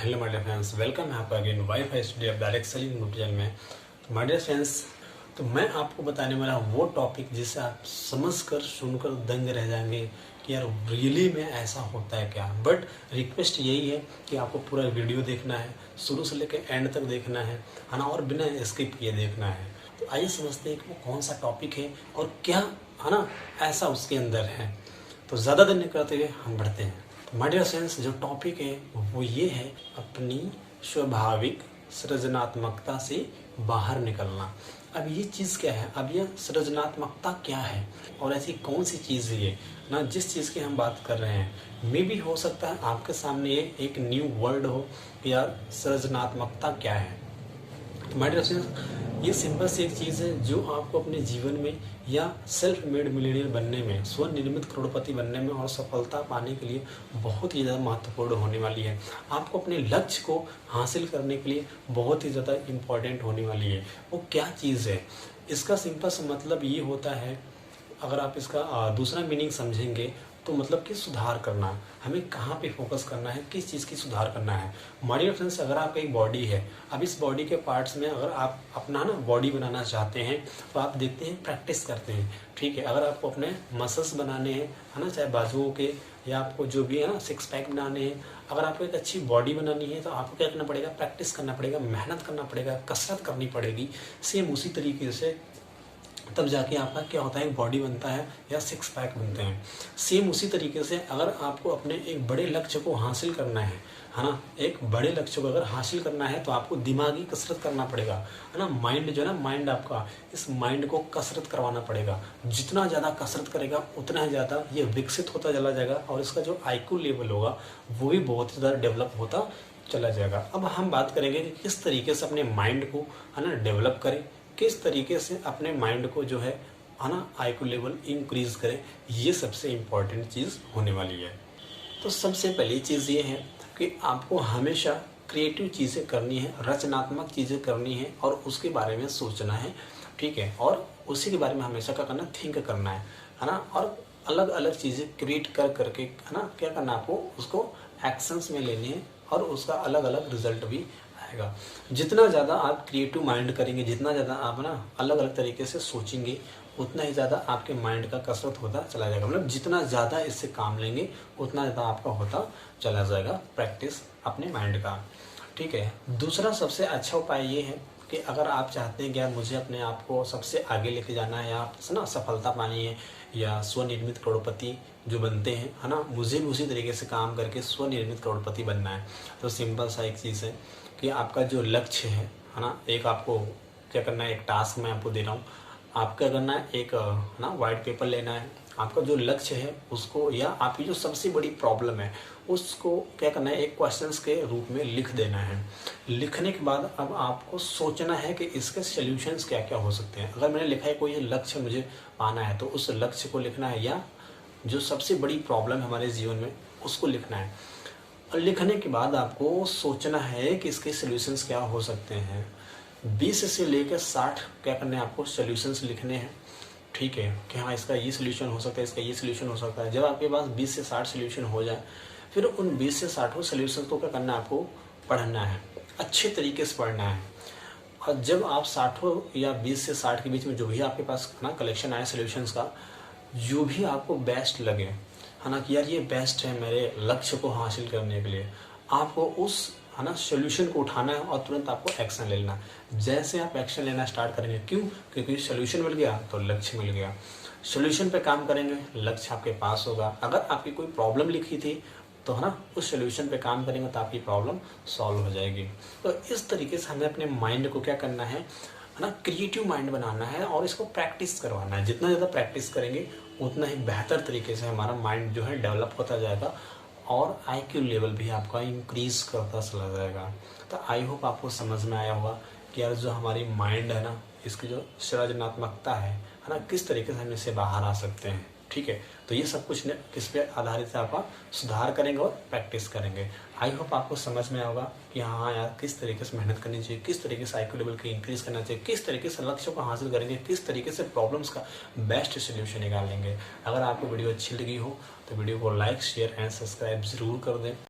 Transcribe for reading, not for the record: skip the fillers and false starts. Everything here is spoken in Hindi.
Hello my dear friends, welcome है आपका again WiFi study of direct selling YouTube channel में। तो माय डियर फ्रेंड्स, तो मैं आपको बताने वाला वो टॉपिक जिसे आप समझकर सुनकर दंग रह जाएंगे कि यार रियली में ऐसा होता है क्या। बट रिक्वेस्ट यही है कि आपको पूरा वीडियो देखना है, शुरू से लेकर एंड तक देखना है ना, और बिना स्किप किए देखना है। तो आइए समझते हैं कि वो कौन सा टॉपिक है और क्या है ना ऐसा उसके अंदर है। तो ज़्यादा देर नहीं करते हुए हम बढ़ते हैं। माय डियर फ्रेंड्स, जो टॉपिक है वो ये है अपनी स्वाभाविक सृजनात्मकता से बाहर निकलना। अब ये चीज़ क्या है, अब ये सृजनात्मकता क्या है और ऐसी कौन सी चीज़ है ये ना जिस चीज़ की हम बात कर रहे हैं। मे भी हो सकता है आपके सामने एक न्यू वर्ड हो कि यार सृजनात्मकता क्या है। तो माय डियर फ्रेंड्स, ये सिंपल सी एक चीज़ है जो आपको अपने जीवन में या सेल्फ मेड मिलियनियर बनने में, स्वनिर्मित करोड़पति बनने में और सफलता पाने के लिए बहुत ही ज़्यादा महत्वपूर्ण होने वाली है। आपको अपने लक्ष्य को हासिल करने के लिए बहुत ही ज़्यादा इम्पोर्टेंट होने वाली है। वो क्या चीज़ है, इसका सिंपल सा मतलब ये होता है, अगर आप इसका दूसरा मीनिंग समझेंगे तो मतलब कि सुधार करना। हमें कहाँ पे फोकस करना है, किस चीज़ की सुधार करना है। माय डियर फ्रेंड्स, अगर आपका एक बॉडी है, अब इस बॉडी के पार्ट्स में अगर आप अपना ना बॉडी बनाना चाहते हैं तो आप देखते हैं प्रैक्टिस करते हैं, ठीक है। अगर आपको अपने मसल्स बनाने हैं है ना, चाहे बाजुओं के या आपको जो भी है ना सिक्स पैक बनाने हैं, अगर आपको एक अच्छी बॉडी बनानी है तो आपको क्या करना पड़ेगा, प्रैक्टिस करना पड़ेगा, मेहनत करना पड़ेगा, कसरत करनी पड़ेगी। सेम उसी तरीके से तब जाके आपका क्या होता है, एक बॉडी बनता है या सिक्स पैक बनते हैं। सेम उसी तरीके से अगर आपको अपने एक बड़े लक्ष्य को हासिल करना है ना, एक बड़े लक्ष्य को अगर हासिल करना है तो आपको दिमागी कसरत करना पड़ेगा, है ना। माइंड जो है ना, माइंड आपका, इस माइंड को कसरत करवाना पड़ेगा। जितना ज़्यादा कसरत करेगा उतना ही ज़्यादा ये विकसित होता चला जाएगा और इसका जो IQ लेवल होगा वो भी बहुत ज़्यादा डेवलप होता चला जाएगा। अब हम बात करेंगे कि किस तरीके से अपने माइंड को है ना डेवलप करें, किस तरीके से अपने माइंड को जो है ना IQ लेवल इंक्रीज करें। ये सबसे इम्पॉर्टेंट चीज़ होने वाली है। तो सबसे पहली चीज़ ये है कि आपको हमेशा क्रिएटिव चीज़ें करनी है, रचनात्मक चीज़ें करनी है और उसके बारे में सोचना है, ठीक है। और उसी के बारे में हमेशा क्या करना, थिंक करना है ना। और अलग अलग चीज़ें क्रिएट कर करके है ना क्या करना, आपको उसको एक्शंस में लेनी है और उसका अलग अलग रिजल्ट भी आएगा। जितना ज़्यादा आप क्रिएटिव माइंड करेंगे, जितना ज़्यादा आप ना अलग अलग तरीके से सोचेंगे, उतना ही ज़्यादा आपके माइंड का कसरत होता चला जाएगा। मतलब जितना ज़्यादा इससे काम लेंगे उतना ज़्यादा आपका होता चला जाएगा प्रैक्टिस अपने माइंड का, ठीक है। दूसरा सबसे अच्छा उपाय ये है कि अगर आप चाहते हैं कि यार मुझे अपने आप को सबसे आगे लेके जाना है या ना सफलता पानी है या स्वनिर्मित करोड़पति जो बनते हैं है ना, मुझे भी उसी तरीके से काम करके स्वनिर्मित करोड़पति बनना है। तो सिंपल सा एक चीज़ है कि आपका जो लक्ष्य है ना, एक आपको क्या करना है, एक टास्क मैं आपको दे रहा हूँ। आपका क्या करना है, एक ना वाइट पेपर लेना है, आपका जो लक्ष्य है उसको या आपकी जो सबसे बड़ी प्रॉब्लम है उसको क्या करना है, एक क्वेश्चंस के रूप में लिख देना है। लिखने के बाद अब आपको सोचना है कि इसके सॉल्यूशंस क्या क्या हो सकते हैं। अगर मैंने लिखा है कोई लक्ष्य मुझे पाना है तो उस लक्ष्य को लिखना है, या जो सबसे बड़ी प्रॉब्लम है हमारे जीवन में उसको लिखना है। और लिखने के बाद आपको सोचना है कि इसके सॉल्यूशंस क्या हो सकते हैं। 20 से लेकर 60 क्या करने हैं, आपको सॉल्यूशंस लिखने हैं, ठीक है, कि हाँ इसका ये सॉल्यूशन हो सकता है, इसका ये सॉल्यूशन हो सकता है। जब आपके पास 20 से 60 सॉल्यूशन हो जाए, फिर उन 20 से 60 सॉल्यूशन को क्या करना है, आपको पढ़ना है, अच्छे तरीके से पढ़ना है। और जब आप 60 या 20 से 60 के बीच में जो भी आपके पास ना कलेक्शन आए सॉल्यूशंस का, जो भी आपको बेस्ट लगे है ना कि यार ये बेस्ट है मेरे लक्ष्य को हासिल करने के लिए, आपको उस है ना सोल्यूशन को उठाना है और तुरंत आपको एक्शन ले लेना है। जैसे आप एक्शन लेना स्टार्ट करेंगे, क्यों, क्योंकि सोल्यूशन मिल गया तो लक्ष्य मिल गया। सोल्यूशन पे काम करेंगे, लक्ष्य आपके पास होगा। अगर आपकी कोई प्रॉब्लम लिखी थी तो है ना उस सोल्यूशन पे काम करेंगे तो आपकी प्रॉब्लम सॉल्व हो जाएगी। तो इस तरीके से हमें अपने माइंड को क्या करना है ना, क्रिएटिव माइंड बनाना है और इसको प्रैक्टिस करवाना है। जितना ज़्यादा प्रैक्टिस करेंगे उतना ही बेहतर तरीके से हमारा माइंड जो है डेवलप होता जाएगा और IQ लेवल भी आपका इंक्रीज करता चला जाएगा। तो आई होप आपको समझ में आया होगा कि यार जो हमारी माइंड है ना, इसकी जो सृजनात्मकता है ना, किस तरीके से हम इससे बाहर आ सकते हैं, ठीक है। तो ये सब कुछ किस पे आधारित है, आपका सुधार करेंगे और प्रैक्टिस करेंगे। आई होप आपको समझ में आएगा कि हाँ यार किस तरीके से मेहनत करनी चाहिए, किस तरीके से IQ लेवल को इंक्रीज करना चाहिए, किस तरीके से लक्ष्य को हासिल करेंगे, किस तरीके से प्रॉब्लम्स का बेस्ट सोल्यूशन निकालेंगे। अगर आपको वीडियो अच्छी लगी हो तो वीडियो को लाइक, शेयर एंड सब्सक्राइब जरूर कर दें।